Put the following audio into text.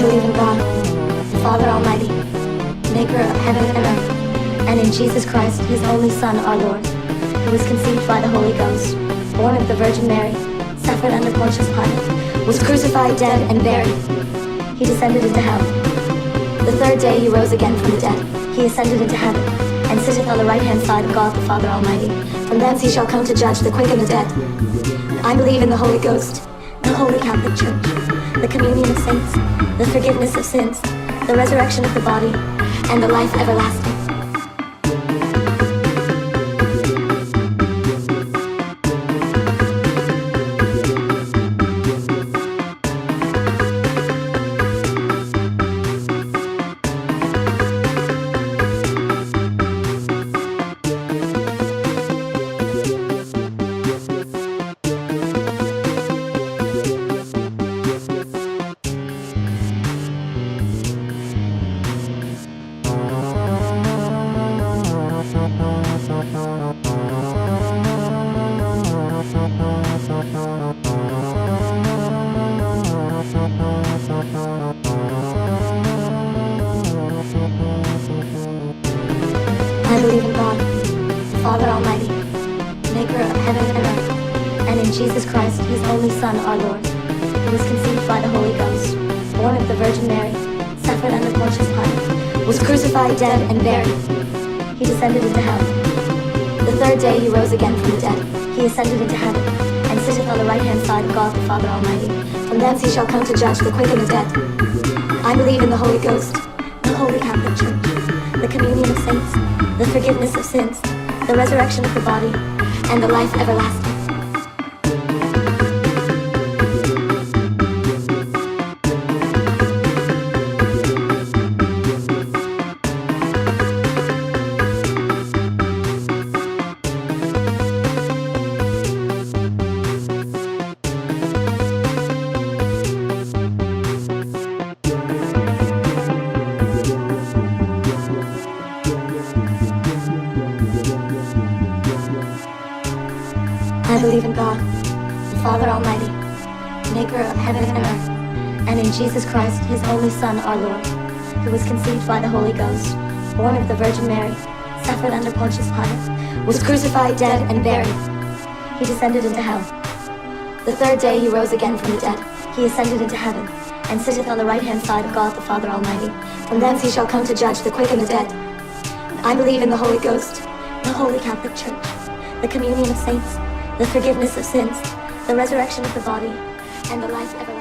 I believe in God, the Father Almighty, maker of heaven and earth, and in Jesus Christ, his only Son, our Lord, who was conceived by the Holy Ghost, born of the Virgin Mary, suffered under Pontius Pilate, was crucified, dead, and buried. He descended into hell. The third day he rose again from the dead. He ascended into heaven, and sitteth on the right hand side of God the Father Almighty. From thence he shall come to judge the quick and the dead. I believe in the Holy Ghost, the Holy Catholic Church, the communion of saints, the forgiveness of sins, the resurrection of the body, and the life everlasting. I believe in God, the Father Almighty, maker of heaven and earth, and in Jesus Christ, his only Son, our Lord, who was conceived by the Holy Ghost, born of the Virgin Mary, suffered under Pontius Pilate, was crucified, dead, and buried. He descended into hell. The third day he rose again from the dead. He ascended into heaven, and sitteth on the right hand side of God the Father Almighty. From thence he shall come to judge the quick and the dead. I believe in the Holy Ghost, the Holy Catholic Church, the communion of saints, the forgiveness of sins, the resurrection of the body, and the life everlasting. I believe in God, the Father Almighty, maker of heaven and earth, and in Jesus Christ, his only Son, our Lord, who was conceived by the Holy Ghost, born of the Virgin Mary, suffered under Pontius Pilate, was crucified, dead, and buried. He descended into hell. The third day he rose again from the dead. He ascended into heaven, and sitteth on the right hand side of God the Father Almighty. From thence he shall come to judge the quick and the dead. I believe in the Holy Ghost, the Holy Catholic Church, the communion of saints, the forgiveness of sins, the resurrection of the body, and the life everlasting.